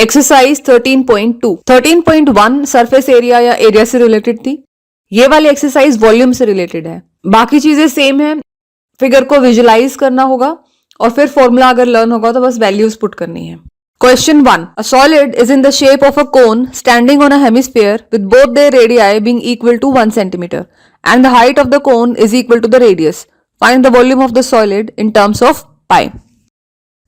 Exercise 13.2 13.1 surface area या area से related थी। ये वाली एक्सरसाइज वॉल्यूम से रिलेटेड है। बाकी चीजें सेम है, फिगर को विजुलाइज करना होगा और फिर फॉर्मूला अगर लर्न होगा तो बस वैल्यूज पुट करनी है। Question 1. A solid is in the shape of a cone standing on a hemisphere with both their radii being equal to 1 centimeter and the height of the cone is equal to the radius. Find the volume of the solid in terms of pi.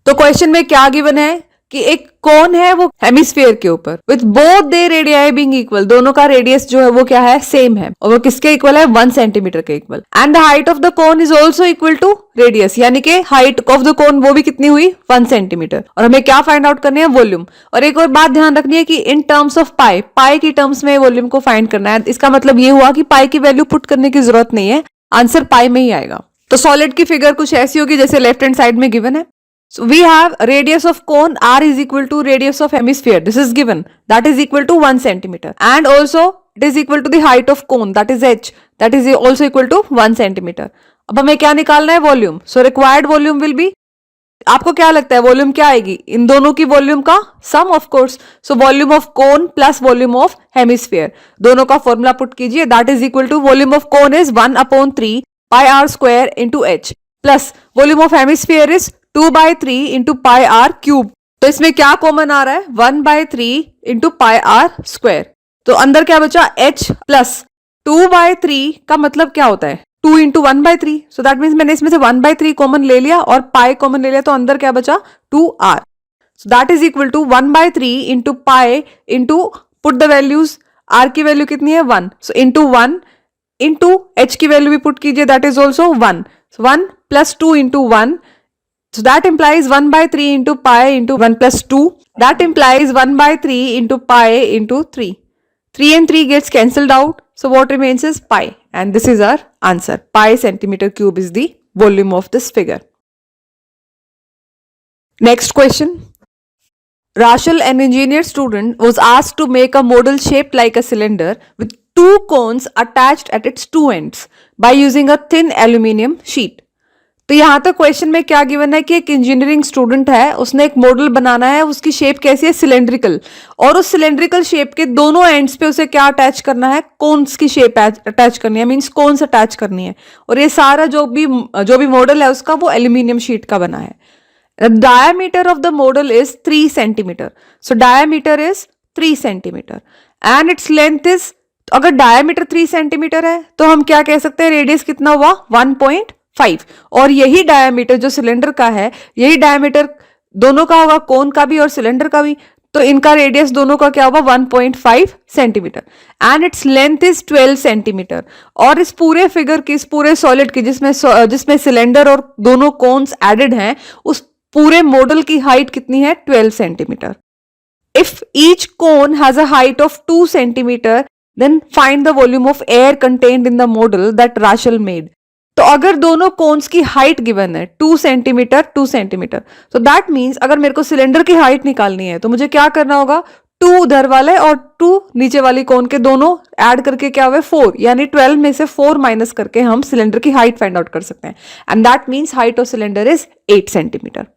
तो question में क्या given है कि एक कोन है वो hemisphere के ऊपर with both they radii being equal, दोनों का रेडियस जो है वो क्या है, सेम है और वो किसके इक्वल है, 1 सेंटीमीटर के equal. And the height of the cone is also equal to radius, यानी कि हाइट ऑफ द कोन वो भी कितनी हुई, 1 सेंटीमीटर। और हमें क्या फाइंड आउट करनी है, वॉल्यूम। और एक और बात ध्यान रखनी है कि इन टर्म्स ऑफ पाई, पाई की टर्म्स में वॉल्यूम को फाइंड करना है। इसका मतलब ये हुआ कि पाई की वैल्यू पुट करने की जरूरत नहीं है, आंसर पाई में ही आएगा। तो सॉलिड की फिगर कुछ ऐसी होगी जैसे लेफ्ट हैंड साइड में गिवन है। So we have radius of cone r is equal to radius of hemisphere. This is given. That is equal to 1 centimeter. And also it is equal to the height of cone, that is h. That is also equal to 1 centimeter. अब हमें क्या निकालना है, volume. So required volume will be, आपको क्या लगता है volume क्या आएगी, इन दोनों की वॉल्यूम का sum of course. So volume of cone plus volume of hemisphere, दोनों का फॉर्मूला पुट कीजिए। That is equal to volume of cone is 1/3 pi r square into h plus volume of hemisphere is 2/3 into pi r cube. तो इसमें क्या common आ रहा है, 1/3 into pi r square. तो अंदर क्या बचा, h प्लस 2/3 का मतलब क्या होता है, 2 इंटू 1/3। सो दैट मीन्स मैंने इसमें से 1/3 कॉमन ले लिया और पाई कॉमन ले लिया, तो अंदर क्या बचा, 2r। So that is equal to 1/3 into pi into, put the values, r की वैल्यू कितनी है 1, सो इंटू 1 इंटू h की वैल्यू भी पुट कीजिए, that is also 1। 1 plus 2 into 1, so that implies 1/3 into pi into 1 plus 2. That implies 1/3 into pi into 3. 3 and 3 gets cancelled out. So what remains is pi. And this is our answer. Pi centimeter cube is the volume of this figure. Next question. Rachel, an engineer student, was asked to make a model shaped like a cylinder with 2 cones attached at its 2 ends by using a thin aluminum sheet. तो यहां तक question में क्या given है कि एक engineering student है, उसने एक मॉडल बनाना है, उसकी शेप कैसी है, सिलेंड्रिकल, और उस सिलेंड्रिकल शेप के दोनों एंड्स पे उसे क्या अटैच करना है, कोन्स की शेप अटैच करनी है, मींस कोन्स अटैच करनी है। और ये सारा जो भी मॉडल है उसका वो एल्यूमिनियम शीट का बना है। The diameter of the model is 3 centimetre. So diameter is 3 centimetre and its length is, अगर डायमीटर 3 सेंटीमीटर है तो हम क्या कह सकते हैं, रेडियस कितना हुआ, 1.5। और यही डायमीटर जो सिलेंडर का है, यही डायमीटर दोनों का होगा, कोन का भी और सिलेंडर का भी। तो इनका रेडियस दोनों का क्या होगा, 1.5 centimetre and its length is 12 centimetre. और इस पूरे फिगर की, इस पूरे सॉलिड की जिसमें सिलेंडर और दोनों कोन्स एडेड हैं, उस पूरे मॉडल की हाइट कितनी है, 12 centimetre. If each cone has a height of 2 centimetre then find the volume of air contained in the model that Rachel made. तो अगर दोनों कोन्स की हाइट गिवन है 2 सेंटीमीटर 2 सेंटीमीटर, तो दैट मीन्स अगर मेरे को सिलेंडर की हाइट निकालनी है तो मुझे क्या करना होगा, 2 उधर वाले और 2 नीचे वाली कोन के दोनों ऐड करके क्या हुआ, 4, यानी 12 में से 4 माइनस करके हम सिलेंडर की हाइट फाइंड आउट कर सकते हैं। And that means height of cylinder is 8 centimetre.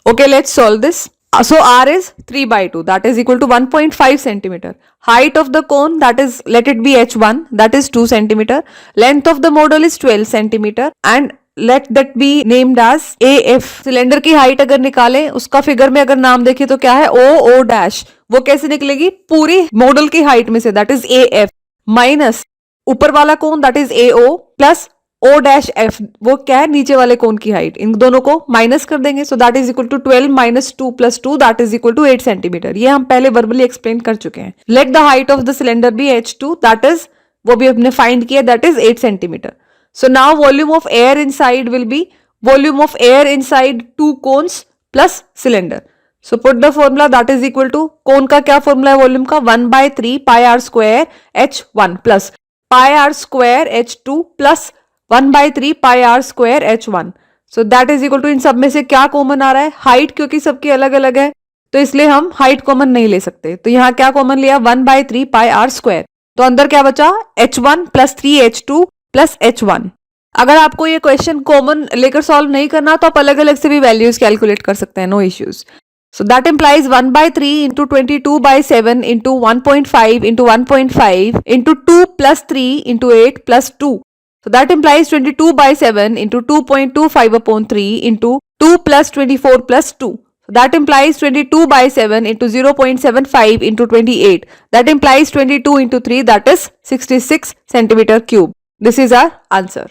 Okay, let's solve this. So r is 3/2, that is equal to 1.5 centimeter. Height of the cone, that is, let it be h1, that is 2 centimeter. Length of the model is 12 centimeter and let that be named as AF. Cylinder की height अगर निकालें, उसका figure में अगर नाम देखें तो क्या है, O डैश, वो कैसे निकलेगी, पूरी मॉडल की हाइट में से, that is AF माइनस ऊपर वाला कोन, that is AO plus O dash F, वो क्या है, नीचे वाले कोन की हाइट, इन दोनों को माइनस कर देंगे। So that is equal to 12 minus 2 plus 2, that is equal to 8 centimetre. ये हम पहले वर्बली एक्सप्लेन कर चुके हैं। Let the height of the cylinder be h2, that is, वो भी हमने फाइंड किया, that is 8 centimetre. So now volume of air inside will be volume of air inside 2 cones plus cylinder. So put the formula, that is equal to, cone का क्या formula है volume का, 1/3 pi r square h1 plus pi r square h2 plus 1/3 pi r square h1। So that is equal to, इन सब में से क्या common आ रहा है, हाइट, क्योंकि सबकी अलग अलग है तो इसलिए हम हाइट कॉमन नहीं ले सकते। तो यहाँ क्या कॉमन लिया, 1/3 पाई आर स्क्वायर। तो अंदर क्या बचा, h1 plus 3h2 plus h1। अगर आपको ये क्वेश्चन कॉमन लेकर सॉल्व नहीं करना तो आप अलग अलग से भी वैल्यूज कैलकुलेट कर सकते हैं, no issues. So that implies 1 by 3 into 22 by 7 into 1.5 into 1.5 into 2 plus 3 into 8 plus 2. So that implies 22 by 7 into 2.25 upon 3 into 2 plus 24 plus 2. So that implies 22 by 7 into 0.75 into 28. That implies 22 into 3, that is 66 centimeter cube. This is our answer.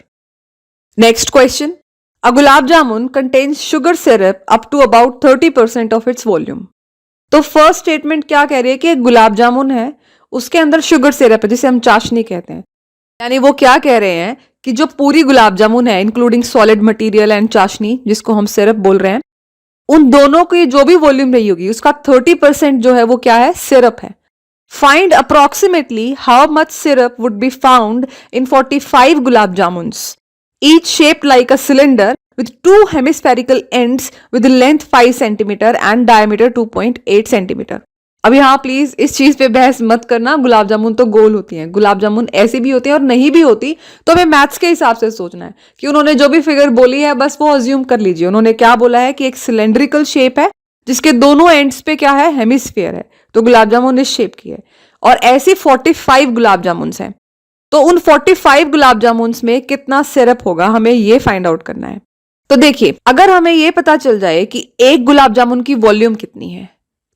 Next question. A gulab jamun contains sugar syrup up to about 30% of its volume. तो first statement क्या कह रही है कि गुलाब जामुन है, उसके अंदर sugar syrup है जिसे हम चाशनी कहते हैं. यानी वो क्या कह रहे हैं कि जो पूरी गुलाब जामुन है इंक्लूडिंग सॉलिड मटेरियल एंड चाशनी जिसको हम सिरप बोल रहे हैं, उन दोनों की जो भी वॉल्यूम रही होगी उसका 30% जो है वो क्या है, सिरप है. Find approximately how much syrup would be found in 45 gulab jamuns, each shaped like a cylinder with two hemispherical ends with length 5 cm and diameter 2.8 cm. अब यहाँ प्लीज इस चीज पे बहस मत करना. गुलाब जामुन तो गोल होती हैं, गुलाब जामुन ऐसी भी होती है और नहीं भी होती. तो हमें मैथ्स के हिसाब से सोचना है कि उन्होंने जो भी फिगर बोली है बस वो अज्यूम कर लीजिए. उन्होंने क्या बोला है कि एक सिलेंड्रिकल शेप है जिसके दोनों एंड्स पे क्या है, हेमिस्फीयर है. तो गुलाब जामुन इस शेप की है और ऐसी 45 गुलाब जामुन हैं. तो उन 45 गुलाब जामुन्स में कितना सिरप होगा, हमें ये फाइंड आउट करना है. तो देखिए, अगर हमें ये पता चल जाए कि एक गुलाब जामुन की वॉल्यूम कितनी है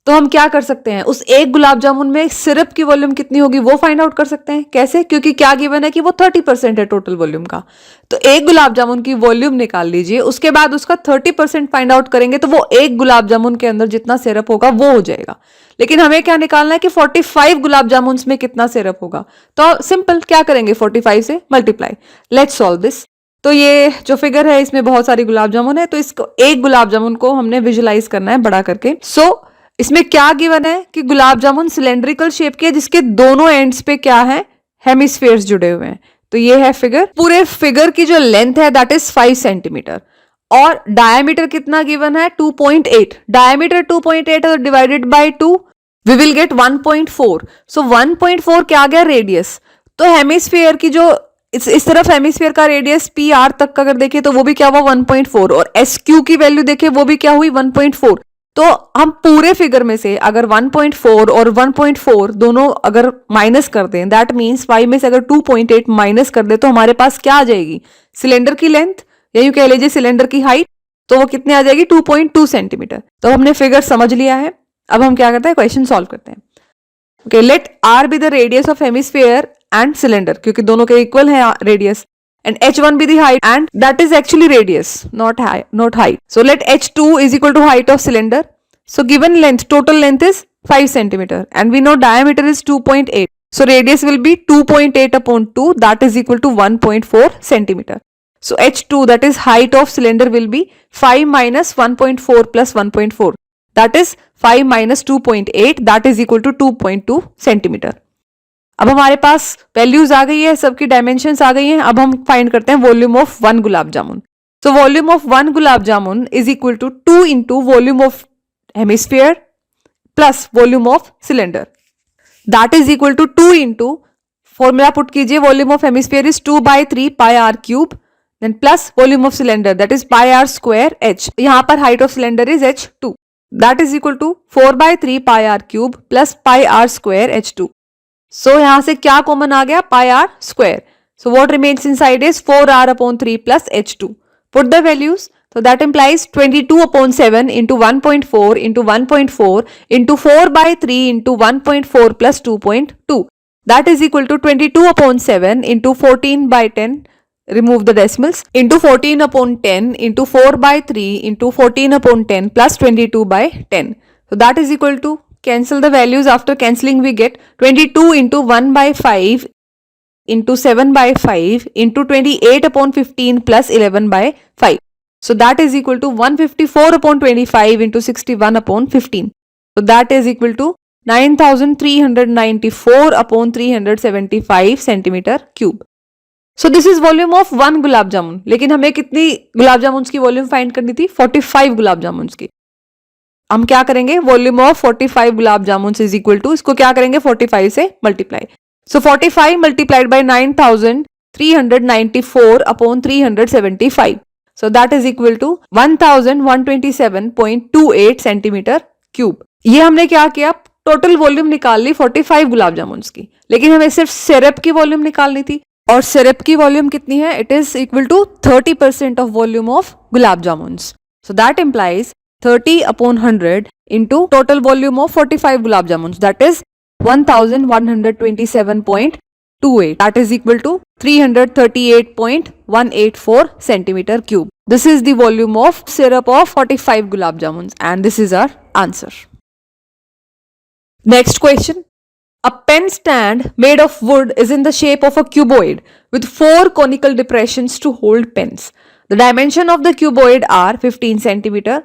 तो हम क्या कर सकते हैं, उस एक गुलाब जामुन में सिरप की वॉल्यूम कितनी होगी वो फाइंड आउट कर सकते हैं. कैसे? क्योंकि क्या गिवन है कि वो 30% है टोटल वॉल्यूम का. तो एक गुलाब जामुन की वॉल्यूम निकाल लीजिए, उसके बाद उसका 30% फाइंड आउट करेंगे तो वो एक गुलाब जामुन के अंदर जितना सिरप होगा वो हो जाएगा. लेकिन हमें क्या निकालना है कि 45 गुलाब जामुन में कितना सिरप होगा. तो सिंपल क्या करेंगे, 45 से मल्टीप्लाई. Let's solve this. तो ये जो फिगर है इसमें बहुत सारी गुलाब जामुन है, तो इसको एक गुलाब जामुन को हमने विजुलाइज करना है बड़ा करके. सो इसमें क्या गिवन है कि गुलाब जामुन सिलेंड्रिकल शेप की है जिसके दोनों एंड्स पे क्या है, हेमिस्फीयर्स जुड़े हुए हैं. तो ये है फिगर. पूरे फिगर की जो लेंथ है दैट इज 5 सेंटीमीटर और डायमीटर कितना गिवन है, 2.8. डायमीटर 2.8 और divided by 2 we will get 1.4. So 1.4 क्या आ गया, रेडियस. तो हेमिस्फीयर की जो इस तरफ हेमिस्फीयर का रेडियस पी आर तक का अगर देखें तो वो भी क्या हुआ 1.4 और एस क्यू की वैल्यू देखें वो भी क्या हुई 1.4. तो हम पूरे फिगर में से अगर 1.4 और 1.4 दोनों अगर माइनस कर दें, दैट मीन्स 5 में से अगर 2.8 माइनस कर दे तो हमारे पास क्या आ जाएगी, सिलेंडर की लेंथ या यूं कह लीजिए सिलेंडर की हाइट. तो वो कितने आ जाएगी, 2.2 सेंटीमीटर. तो हमने फिगर समझ लिया है. अब हम क्या करते हैं, क्वेश्चन सॉल्व करते हैं. Okay, let R be the radius of hemisphere and cylinder, क्योंकि दोनों के इक्वल है radius. And h1 be the height, and that is actually radius, not height. So let h2 is equal to height of cylinder. So given length, total length is 5 centimeter, and we know diameter is 2.8. So radius will be 2.8 upon 2, that is equal to 1.4 centimeter. So h2, that is height of cylinder, will be 5 minus 1.4 plus 1.4. That is 5 minus 2.8, that is equal to 2.2 centimeter. अब हमारे पास values आ गई है, सबकी dimensions आ गई हैं. अब हम find करते हैं volume of 1 gulab jamun. So volume of 1 gulab jamun is equal to 2 into volume of hemisphere plus volume of cylinder. That is equal to 2 into, formula put कीजिए, volume of hemisphere is 2 by 3 pi r cube, then plus volume of cylinder that is pi r square h. यहाँ पर height of cylinder is h2, that is equal to 4 by 3 pi r cube plus pi r square h2. So यहां से क्या common आ गया, pi r square. So what remains inside is 4r upon 3 plus h2. Put the values. So that implies 22 upon 7 into 1.4 into 1.4 into 4 by 3 into 1.4 plus 2.2. That is equal to 22 upon 7 into 14 by 10, remove the decimals, into 14 upon 10 into 4 by 3 into 14 upon 10 plus 22 by 10. So that is equal to, cancel the values, after cancelling we get 22 into 1 by 5 into 7 by 5 into 28 upon 15 plus 11 by 5. So that is equal to 154 upon 25 into 61 upon 15. So that is equal to 9394 upon 375 centimeter cube. So this is volume of 1 gulab जामुन. लेकिन हमें कितनी गुलाब जामुन की volume find करनी थी, 45 गुलाब जामुन की. हम क्या करेंगे, volume of 45 gulab jamun is equal to, इसको क्या करेंगे 45 से multiply. So 45 multiplied by 9394 upon 375. So that is equal to 1127.28 centimetre cube. ये हमने क्या किया, टोटल वॉल्यूम निकाल ली 45 गुलाब जामुन की, लेकिन हमें सिर्फ सिरप की वॉल्यूम निकालनी थी, और सिरप की वॉल्यूम कितनी है, it is equal to 30% of volume of gulab jamun. So that implies 30/100 into total volume of 45 gulab jamuns, that is 1127.28, that is equal to 338.184 centimeter cube. This is the volume of syrup of 45 gulab jamuns, and this is our answer. Next question. A pen stand made of wood is in the shape of a cuboid with 4 conical depressions to hold pens. The dimension of the cuboid are 15 centimeter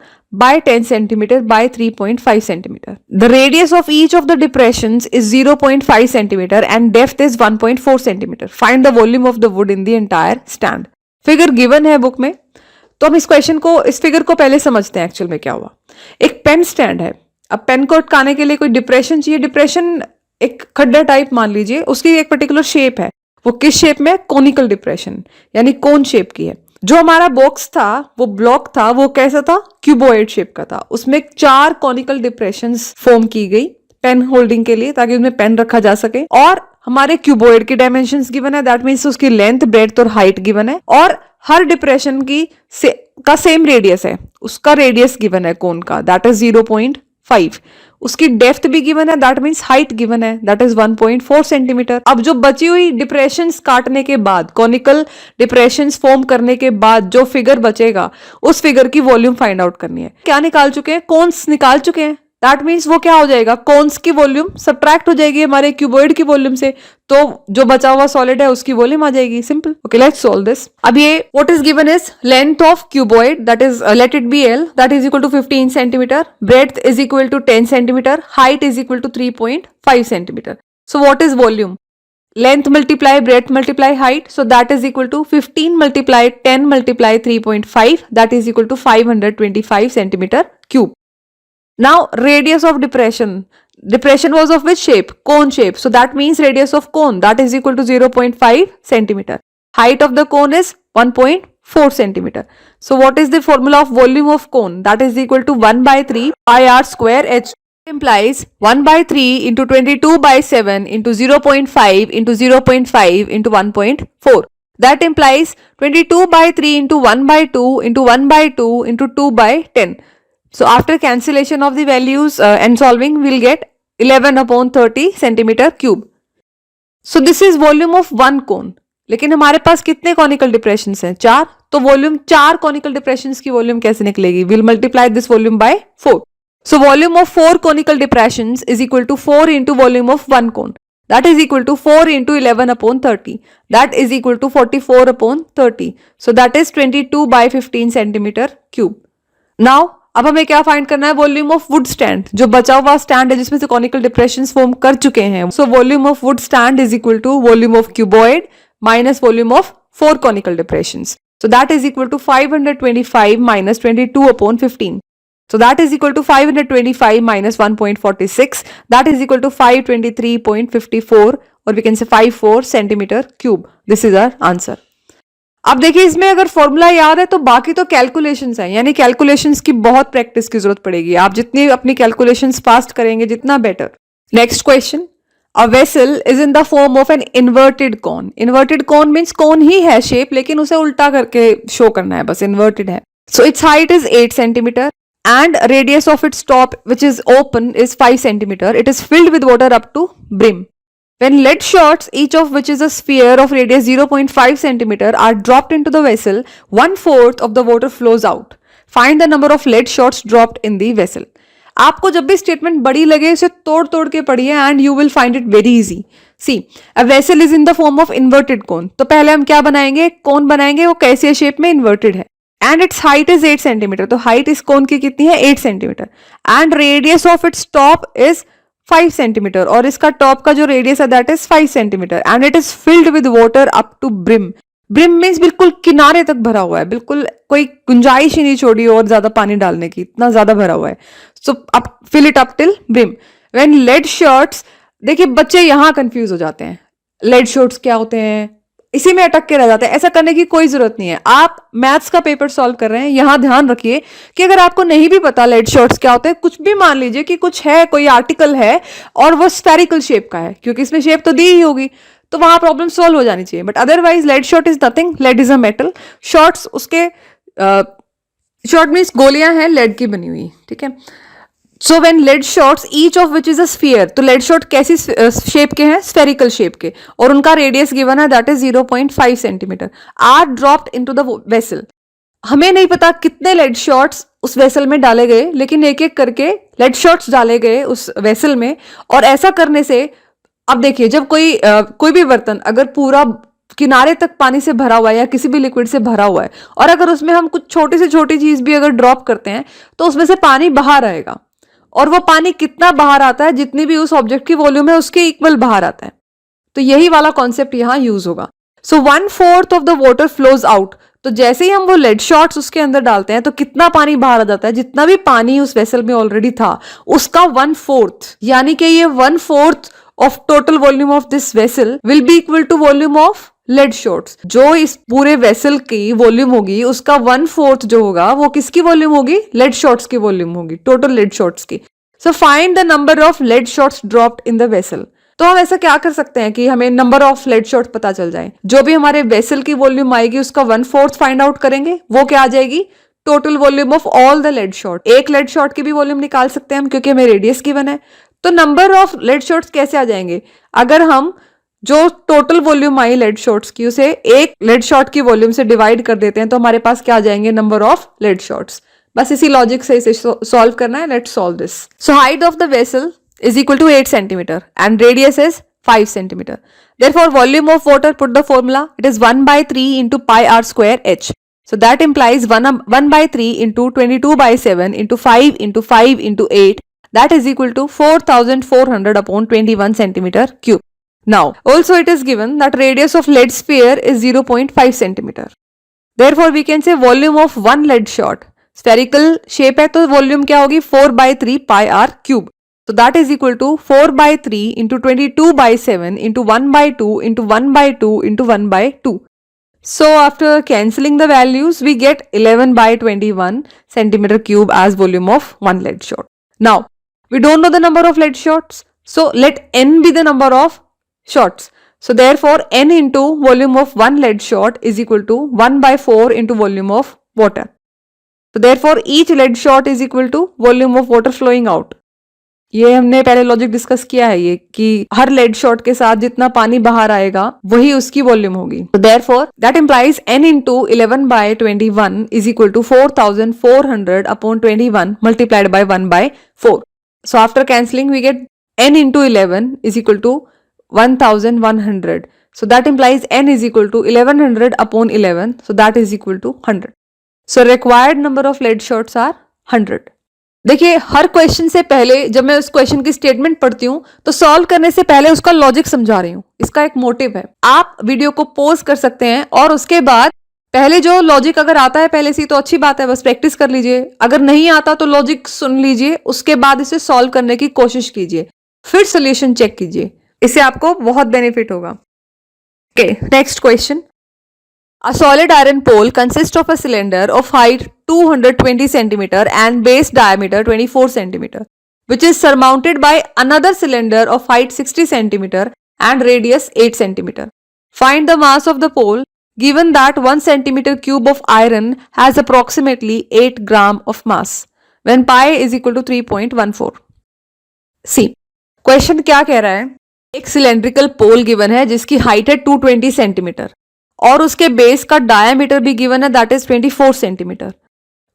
by 10 centimeter by 3.5 centimeter. The radius of each of the depressions is 0.5 centimeter and depth is 1.4 centimeter. Find the volume of the wood in the entire stand. Figure given है book में, तो हम इस question को, इस figure को पहले समझते हैं एक्चुअल में क्या हुआ। एक पेन स्टैंड है, अब पेन को अटकाने के लिए कोई डिप्रेशन चाहिए। डिप्रेशन एक खड्डा टाइप मान लीजिए, उसकी एक पर्टिकुलर शेप है, वो किस शेप में, कोनिकल डिप्रेशन यानी कोन शेप की है। जो हमारा बॉक्स था, वो ब्लॉक था, वो कैसा था, क्यूबॉइड शेप का था। उसमें 4 कॉनिकल डिप्रेशंस फॉर्म की गई पेन होल्डिंग के लिए, ताकि उसमें पेन रखा जा सके। और हमारे क्यूबॉइड के डायमेंशंस गिवन है, दैट मींस उसकी लेंथ, ब्रेड्थ और हाइट गिवन है, और हर डिप्रेशन की का सेम रेडियस है, उसका रेडियस गिवन है कोन का, दैट इज 0.5। उसकी डेप्थ भी गिवन है, दैट मींस हाइट गिवन है, दैट इज 1.4 सेंटीमीटर। अब जो बची हुई डिप्रेशंस काटने के बाद, कॉनिकल डिप्रेशंस फॉर्म करने के बाद जो फिगर बचेगा, उस फिगर की वॉल्यूम फाइंड आउट करनी है। क्या निकाल चुके हैं, कोन्स निकाल चुके हैं, दैट मीन्स वो क्या हो जाएगा, कोन्स की वॉल्यूम सब्ट्रैक्ट हो जाएगी हमारे क्यूबॉइड की वॉल्यूम से, तो जो बचा हुआ सॉलिड है उसकी वॉल्यूम आ जाएगी। Simple. Okay, let's solve this. अब ये what is given is length of cuboid, that is let it be L, that is equal to 15 centimetre, breadth is equal to 10 centimetre, height is equal to 3.5 centimetre. So what is volume, length multiply breadth multiply height, so that is equal to 15 multiply 10 multiply 3.5, that is equal to 525 centimeter cube. Now radius of depression was of which shape, cone shape, so that means radius of cone, that is equal to 0.5 centimeter. Height of the cone is 1.4 centimeter. So what is the formula of volume of cone, that is equal to 1 by 3 pi r square h, implies 1 by 3 into 22 by 7 into 0.5 into 0.5 into 1.4. That implies 22 by 3 into 1 by 2 into 1 by 2 into 2 by 10. So after cancellation of the values and solving, we'll get 11/30 centimeter cube. So this is volume of one cone. लेकिन हमारे पास कितने conical depressions हैं, 4, तो volume 4 conical depressions की volume कैसे निकलेगी, we'll multiply this volume by 4. So volume of 4 conical depressions is equal to 4 into volume of one cone. That is equal to 4 into 11/30. That is equal to 44/30. So that is 22 by 15 centimeter cube. Now अब हमें क्या find करना है, volume of wood stand, जो बचा हुआ stand है जिसमें से कॉनिकल डिप्रेशंस फॉर्म कर चुके हैं। So volume of wood stand is equal to volume of cuboid minus volume of 4 conical depressions, so that is equal to 525 minus 22/15. So that is equal to 525 minus 1.46, that is equal to 523.54, or we can say 54 centimeter cube. This is our answer. अब देखिए, इसमें अगर formula याद है तो बाकी तो calculations हैं, यानी कैलकुलेशंस की बहुत प्रैक्टिस की जरूरत पड़ेगी। आप जितनी अपनी कैलकुलेशंस फास्ट करेंगे जितना better. Next question, a vessel is in the form of an inverted cone. Inverted cone means cone ही है शेप, लेकिन उसे उल्टा करके शो करना है, बस इन्वर्टेड है। So it's height is 8 centimetre and radius of its top, which is open, is 5 centimeter. It is filled with water up to brim. When lead shots, each of which is a sphere of radius 0.5 centimeter, are dropped into the vessel, 1/4 of the water flows out. Find the number of lead shots dropped in the vessel. आपको जब भी statement बड़ी लगे उसे तोड़ तोड़ के पढ़िए and you will find it very easy. See, a vessel is in the form of inverted cone. तो पहले हम क्या बनाएंगे, कौन बनाएंगे, वो कैसे शेप में इन्वर्टेड है, and its height is 8 centimeter. तो हाइट इस कोन की कितनी है, 8 centimetre, and radius of its top is 5 centimeter, और इसका टॉप का जो रेडियस है that is 5 centimeter, and it is filled with water up to brim. Brim means बिल्कुल किनारे तक भरा हुआ है, बिल्कुल कोई गुंजाइश ही नहीं छोड़ी और ज्यादा पानी डालने की, इतना ज्यादा भरा हुआ है। So up, fill it up till brim. When lead shots, देखिए बच्चे यहाँ कंफ्यूज हो जाते हैं, lead shots क्या होते हैं, इसी में अटक के रह जाते हैं। ऐसा करने की कोई जरूरत नहीं है। आप मैथ्स का पेपर सॉल्व कर रहे हैं, यहां ध्यान रखिए कि अगर आपको नहीं भी पता लेड शॉर्ट्स क्या होते हैं, कुछ भी मान लीजिए कि कुछ है, कोई आर्टिकल है और वो स्फेरिकल शेप का है, क्योंकि इसमें शेप तो दी ही होगी, तो वहां प्रॉब्लम सॉल्व हो जानी चाहिए। But otherwise lead shot is nothing, lead is a metal. Shots उसके शॉर्ट मीन्स गोलियां हैं लेड की बनी हुई, ठीक है। So when lead shots each of which is a sphere, तो लेड शॉर्ट कैसी शेप के हैं, स्फेरिकल शेप के, और उनका रेडियस गिवन है that is 0.5 centimetre, are dropped into the vessel. हमें नहीं पता कितने लेड शॉर्ट्स उस वेसल में डाले गए, लेकिन एक एक करके लेड शॉर्ट्स डाले गए उस वेसल में। और ऐसा करने से, अब देखिए, जब कोई भी बर्तन अगर पूरा किनारे तक पानी से भरा हुआ है या किसी भी लिक्विड से भरा हुआ है, और अगर उसमें हम कुछ छोटी से छोटी चीज भी अगर ड्रॉप करते हैं, तो उसमें से पानी बाहर आएगा। और वो पानी कितना बाहर आता है, जितनी भी उस ऑब्जेक्ट की वॉल्यूम है उसके इक्वल बाहर आता है। तो यही वाला कॉन्सेप्ट यहां यूज होगा। सो 1/4 of the water flows out. तो जैसे ही हम वो लेड शॉर्ट्स उसके अंदर डालते हैं, तो कितना पानी बाहर आ जाता है, जितना भी पानी उस वेसल में ऑलरेडी था उसका 1/4, यानी कि ये 1/4 of total volume of this vessel will be equal to volume of lead shots. जो इस पूरे वेसल की वॉल्यूम होगी उसका 1/4 जो होगा वो किसकी वॉल्यूम होगी, लेड शॉर्ट्स की वॉल्यूम होगी, टोटल लेड शॉर्ट्स की। So find the number of lead shots dropped in the vessel. तो हम ऐसा क्या कर सकते हैं कि हमें नंबर ऑफ लेड शॉर्ट्स पता चल जाए। जो भी हमारे वेसल की वॉल्यूम आएगी उसका 1/4 फाइंड आउट करेंगे, वो क्या आ जाएगी, total volume of all the lead shot. एक लेड शॉर्ट की भी वॉल्यूम निकाल सकते हैं हम, क्योंकि हमें रेडियस गिवन है। तो नंबर ऑफ लेड शॉर्ट्स कैसे आ जाएंगे, अगर हम जो टोटल वॉल्यूम आई लेड शॉर्ट्स की उसे एक लेड शॉर्ट की वॉल्यूम से डिवाइड कर देते हैं, तो हमारे पास क्या आ जाएंगे, नंबर ऑफ लेड शॉर्ट्स। बस इसी लॉजिक से इसे सॉल्व करना है। Let's solve this. So height of the vessel is equal to 8 centimeter and radius is 5 centimeter. Therefore, volume of water, put the formula, it is 1/3 into pi r square h. So that implies 1/3 into 22/7 into 5 into 5 into 8, that is equal to 4400 upon 21 centimeter cube. Now, also it is given that radius of lead sphere is 0.5 centimeter. Therefore, we can say volume of one lead shot, spherical shape है तो volume क्या होगी, 4/3 pi r cube. So that is equal to 4/3 into 22/7 into 1/2 into 1/2 into 1/2. So after cancelling the values, we get 11/21 centimeter cube as volume of one lead shot. Now, we don't know the number of lead shots. So let n be the number of shots. So therefore, n into volume of one lead shot is equal to 1/4 into volume of water. So therefore, each lead shot is equal to volume of water flowing out. ये हमने पहले logic discuss किया है, ये कि हर lead shot के साथ जितना पानी बाहर आएगा वही उसकी वॉल्यूम होगी। तो therefore that implies n into 11/21 is equal to 4400 upon 21 multiplied by 1/4. So after cancelling we get n into 11 is equal to 1100. So that implies n is equal to 1100 upon 11. So that is equal to 100. So required number of lead shots are 100. देखिए, हर question से पहले जब मैं उस question की statement पढ़ती हूँ तो सॉल्व करने से पहले उसका लॉजिक समझा रही हूँ। इसका एक मोटिव है। आप वीडियो को पॉज कर सकते हैं और उसके बाद पहले जो लॉजिक अगर आता है पहले से तो अच्छी बात है, बस प्रैक्टिस कर लीजिए। अगर नहीं आता तो लॉजिक सुन लीजिए, उसके बाद इसे सॉल्व करने की कोशिश कीजिए, फिर सोल्यूशन चेक कीजिए। इससे आपको बहुत बेनिफिट होगा। Okay, next question. A solid iron pole consists of a cylinder of height 220 centimeter and base diameter 24 centimeter, which is surmounted by another cylinder of height 60 centimeter and radius 8 centimeter. Find the mass of the pole given that 1 centimeter cube of iron has approximately 8 gram of mass when pi is equal to 3.14. See, question क्या कह रहा है, एक cylindrical पोल given है जिसकी height है 220 centimetre और उसके बेस का डायमीटर भी गिवन है that is 24 centimetre,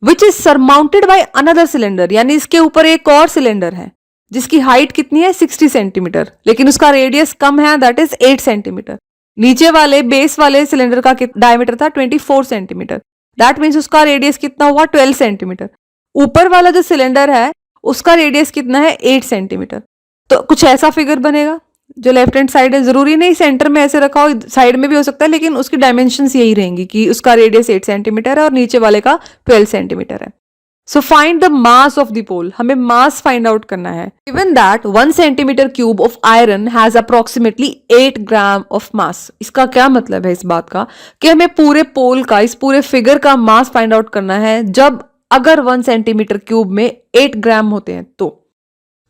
which is surmounted by another cylinder, यानी इसके ऊपर एक और सिलेंडर है जिसकी हाइट कितनी है 60 सेंटीमीटर, लेकिन उसका रेडियस कम है दैट इज 8 सेंटीमीटर। नीचे वाले बेस वाले सिलेंडर का डायमीटर था 24 सेंटीमीटर, दैट मीन्स उसका रेडियस कितना हुआ 12 सेंटीमीटर। ऊपर वाला जो सिलेंडर है उसका रेडियस कितना है 8 सेंटीमीटर। तो कुछ ऐसा फिगर बनेगा, जो लेफ्ट हैंड साइड है, जरूरी नहीं सेंटर में ऐसे रखा हो, साइड में भी हो सकता है, लेकिन उसकी डायमेंशंस यही रहेंगी कि उसका रेडियस 8 सेंटीमीटर है और नीचे वाले का 12 सेंटीमीटर है। So find the mass of the pole, हमें मास फाइंड आउट करना है। Given that 1 centimetre cube of iron has approximately 8 gram of mass. इसका क्या मतलब है इस बात का कि हमें पूरे पोल का, इस पूरे फिगर का मास फाइंड आउट करना है जब अगर 1 सेंटीमीटर क्यूब में 8 ग्राम होते हैं तो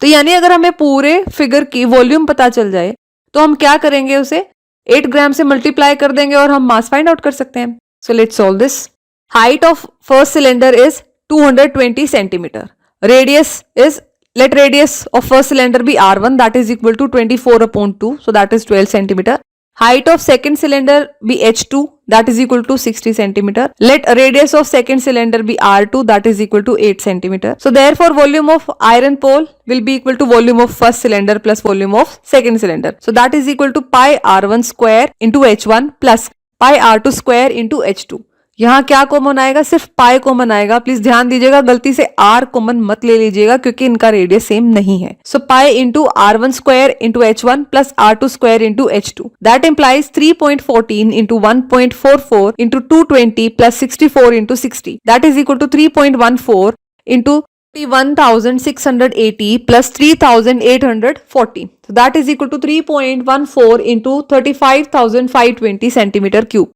यानी अगर हमें पूरे फिगर की वॉल्यूम पता चल जाए तो हम क्या करेंगे, उसे 8 ग्राम से मल्टीप्लाई कर देंगे और हम मास फाइंड आउट कर सकते हैं। So let's solve this. Height of first cylinder is 220 centimeter. Radius is, let radius of first cylinder be R1, that is equal to 24/2, so that is 12 centimeter. Height of second cylinder be H2, that is equal to 60 centimeter. Let radius of second cylinder be R2, that is equal to 8 centimeter. So therefore volume of iron pole will be equal to volume of first cylinder plus volume of second cylinder. So that is equal to pi R1 square into H1 plus pi R2 square into H2. यहाँ क्या common आएगा, सिर्फ pi common आएगा। Please ध्यान दीजिएगा, गलती से are common मत ले लीजिएगा क्योंकि इनका रेडियस सेम नहीं है। So pi into R1 square into H1 plus R2 square into H2, that implies 3.14 into 1.44 into 220 plus 64 into 60, that is equal to 3.14 into 31,680 plus 3,840, so that is equal to 3.14 into 35,520 centimetre cube.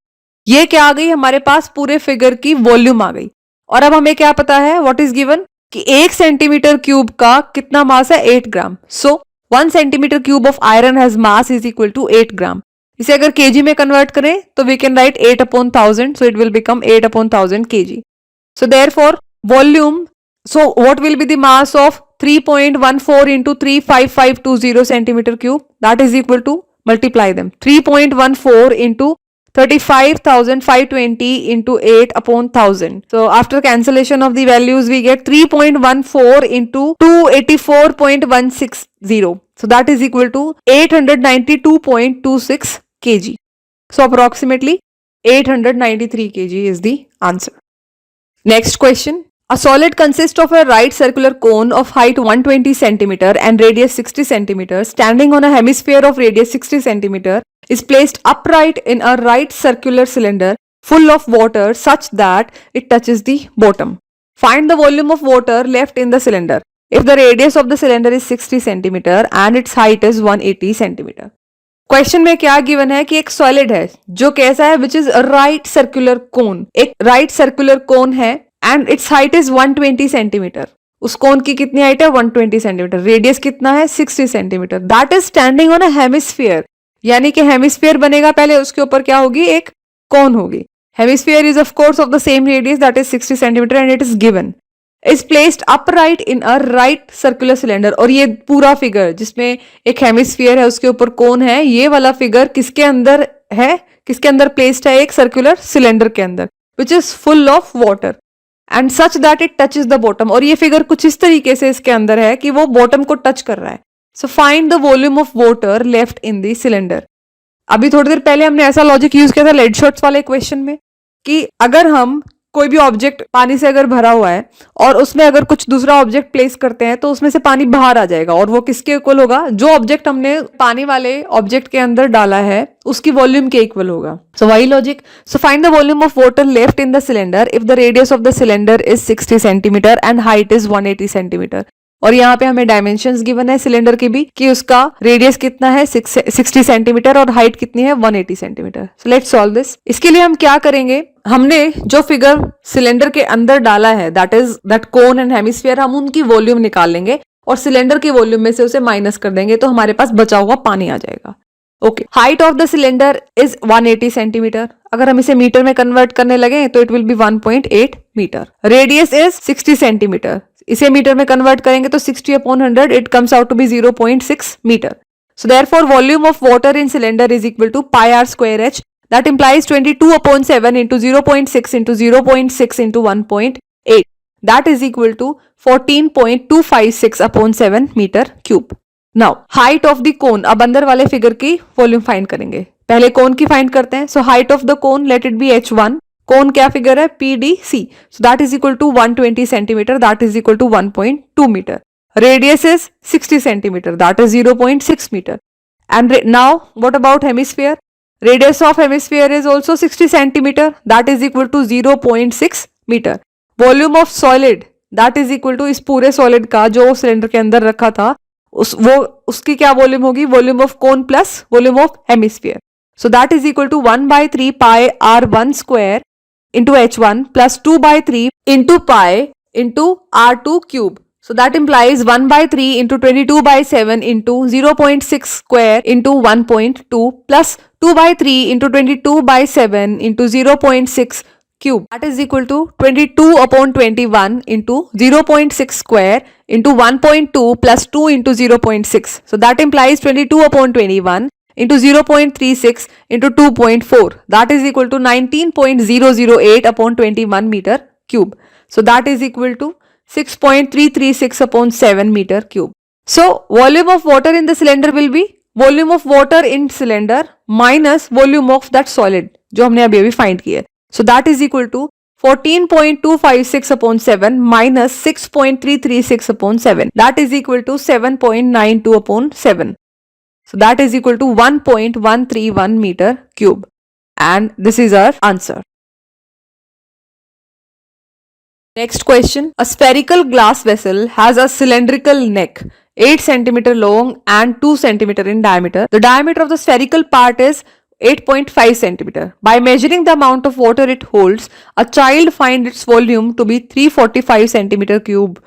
ये क्या आ गई, हमारे पास पूरे figure की volume आ गई। और अब हमें क्या पता है, व्हाट इज गिवन, कि 1 सेंटीमीटर क्यूब का कितना मास है, 8 gram. So 1 centimetre cube of iron has mass is equal to 8 gram. इसे अगर केजी में कन्वर्ट करें तो we can write 8/1000, so it will become 8/1000 kg. So therefore volume, so what will be the mass of 3.14 into 35520 centimeter cube, that is equal to, multiply them, 3.14 into 35,520 into 8/1000. So after cancellation of the values we get 3.14 into 284.160. So that is equal to 892.26 kg. So approximately 893 kg is the answer. Next question. A solid consists of a right circular cone of height 120 centimeter and radius 60 centimeter standing on a hemisphere of radius 60 centimeter is placed upright in a right circular cylinder full of water such that it touches the bottom. Find the volume of water left in the cylinder if the radius of the cylinder is 60 centimeter and its height is 180 centimeter. Question में क्या given है कि एक solid है जो कैसा है, which is right circular cone. एक राइट सर्कुलर कोन है and it's height is 120 centimetre. उस कोन की कितनी हाइट है, 120 सेंटीमीटर। रेडियस कितना है, 60 centimetre. That is standing on a hemisphere, यानी कि हेमिस्फीयर बनेगा पहले, उसके ऊपर क्या होगी, एक कोन होगी। Hemisphere is of course of the same radius, that is 60 centimetre and it is given is placed upright in a right circular cylinder. और ये पूरा फिगर जिसमें एक हेमिस्फीयर है उसके ऊपर कोन है, ये वाला फिगर किसके अंदर है, किसके अंदर प्लेस्ड है, एक सर्कुलर सिलेंडर के अंदर which is full of water and such that it touches the bottom. और ये फिगर कुछ इस तरीके से इसके अंदर है कि वो बॉटम को टच कर रहा है। So find the volume of water left in the cylinder. अभी थोड़ी देर पहले हमने ऐसा लॉजिक यूज किया था लेड शॉट्स वाले क्वेश्चन में कि अगर हम कोई भी ऑब्जेक्ट पानी से अगर भरा हुआ है और उसमें अगर कुछ दूसरा ऑब्जेक्ट प्लेस करते हैं तो उसमें से पानी बाहर आ जाएगा और वो किसके इक्वल होगा, जो ऑब्जेक्ट हमने पानी वाले ऑब्जेक्ट के अंदर डाला है उसकी वॉल्यूम के इक्वल होगा। सो वही logic. So find the volume of water left in the cylinder if the radius of the cylinder is 60 centimetre and height is 180 centimetre. और यहाँ पे हमें डायमेंशंस गिवन है सिलेंडर की भी कि उसका रेडियस कितना है 60 सेंटीमीटर और हाइट कितनी है 180 centimetre. So let's solve this. इसके लिए हम क्या करेंगे, हमने जो फिगर सिलेंडर के अंदर डाला है दैट कोन एंड हेमिस्फीयर, हम उनकी वॉल्यूम निकाल लेंगे और सिलेंडर की वॉल्यूम में से उसे माइनस कर देंगे तो हमारे पास बचा हुआ पानी आ जाएगा। Okay, height of the cylinder is 180 centimetre. अगर हम इसे मीटर में कन्वर्ट करने लगे तो it will be 1.8 metre. Radius is 60 centimetre. इसे मीटर में कन्वर्ट करेंगे तो 60/100 it comes out to be 0.6 metre. So therefore volume of water in cylinder is equal to pi r square h, that implies 22/7 into 0.6 into 0.6 into 1.8, that is equal to 14.256/7 metre cube. Now height of the cone, अब अंदर वाले figure की volume find करेंगे। पहले कोन की find करते हैं। So height of the cone late it B h1। कोन क्या फिगर है, PDC, so that is equal to 120 centimeter, that is equal to 1.2 meter. Radius is 60 centimeter, that is 0.6 meter. And now what about hemisphere? Radius of hemisphere is also 60 centimeter, that is equal to 0.6 meter. Volume of solid, that is equal to इस पूरे solid का जो cylinder के अंदर रखा था उसकी क्या वॉल्यूम होगी, volume of cone plus volume of hemisphere. So that is equal to 1 by 3 pi r1 square into h1 plus 2 by 3 into pi into r2 cube. So that implies 1 by 3 into 22 by 7 into 0.6 square into 1.2 plus 2 by 3 into 22 by 7 into 0.6 cube. That is equal to 22 upon 21 into 0.6 square into 1.2 plus 2 into 0.6. So that implies 22 upon 21 into 0.36 into 2.4. That is equal to 19.008 upon 21 meter cube. So that is equal to 6.336 upon 7 meter cube. So volume of water in the cylinder will be volume of water in cylinder minus volume of that solid जो हमने अभी अभी find किया. So that is equal to 14.256 upon 7 minus 6.336 upon 7. That is equal to 7.92 upon 7. So that is equal to 1.131 meter cube. And this is our answer. Next question. A spherical glass vessel has a cylindrical neck 8 centimeter long and 2 centimeter in diameter. The diameter of the spherical part is 8.5 centimeter. By measuring the amount of water it holds, a child finds its volume to be 345 centimeter cube.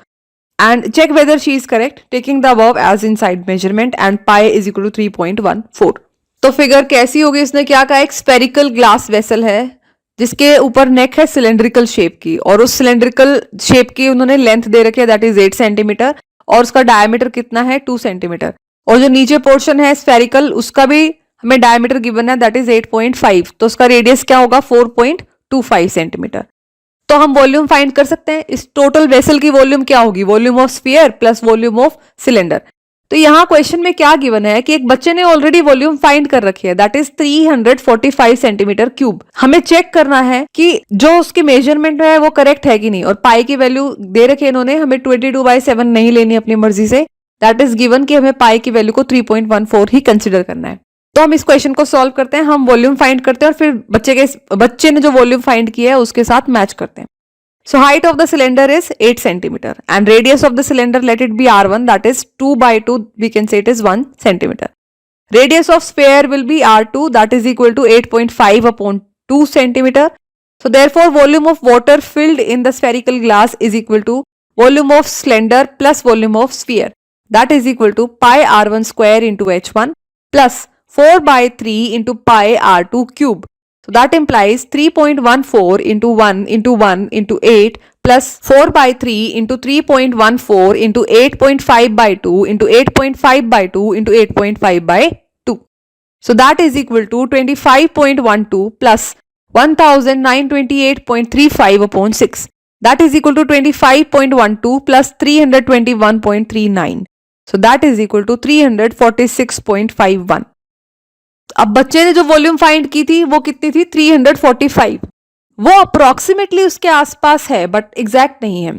And check whether she is correct, taking the above as inside measurement and pi is equal to 3.14. तो figure कैसी होगी, इसने क्या कहा, एक spherical glass vessel है जिसके ऊपर नेक है सिलेंड्रिकल शेप की, और उस सिलेंड्रिकल शेप की उन्होंने लेंथ दे रखी है दैट इज 8 सेंटीमीटर और उसका डायमीटर कितना है 2 सेंटीमीटर, और जो नीचे पोर्शन है स्फेरिकल उसका भी हमें डायमीटर गिवन है दैट इज 8.5, तो उसका रेडियस क्या होगा 4.25 सेंटीमीटर. तो हम वॉल्यूम फाइंड कर सकते हैं. इस टोटल वेसल की वॉल्यूम क्या होगी, volume of sphere plus volume of cylinder. तो यहाँ क्वेश्चन में क्या गिवन है कि एक बच्चे ने ऑलरेडी वॉल्यूम फाइंड कर रखी है दैट इज 345 सेंटीमीटर क्यूब. हमें चेक करना है कि जो उसकी मेजरमेंट है वो करेक्ट है कि नहीं, और पाई की वैल्यू दे रखी है इन्होंने, हमें 22/7 नहीं लेनी अपनी मर्जी से, दैट इज गिवन कि हमें पाई की वैल्यू को 3.14 ही कंसिडर करना है. तो हम इस क्वेश्चन को सॉल्व करते हैं, हम वॉल्यूम फाइंड करते हैं और फिर बच्चे ने जो वॉल्यूम फाइंड किया है उसके साथ मैच करते हैं. So height of the cylinder is 8 centimeter and radius of the cylinder, let it be R1, that is 2 by 2, we can say it is 1 centimeter. Radius of sphere will be R2, that is equal to 8.5 upon 2 centimeter. So therefore volume of water filled in the spherical glass is equal to volume of cylinder plus volume of sphere, that is equal to pi R1 square into H1 plus 4 by 3 into pi R2 cube. So that implies 3.14 into 1 into 1 into 8 plus 4 by 3 into 3.14 into 8.5 by 2 into 8.5 by 2 into 8.5 by 2. So that is equal to 25.12 plus 1928.35 upon 6. That is equal to 25.12 plus 321.39. So that is equal to 346.51. अब बच्चे ने जो volume find की थी वो कितनी थी 345. वो अप्रोक्सीमेटली उसके आसपास है बट एग्जैक्ट नहीं है.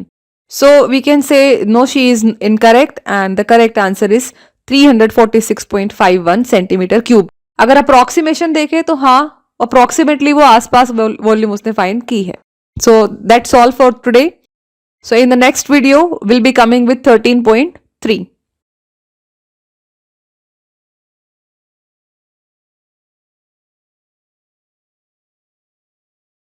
So we can say no she is incorrect and the correct answer is 346.51 centimetre cube. अगर अप्रोक्सीमेशन देखें तो हाँ अप्रोक्सीमेटली वो आसपास वॉल्यूम उसने फाइंड की है. So that's all for today. So in the next video will be coming with 13.3.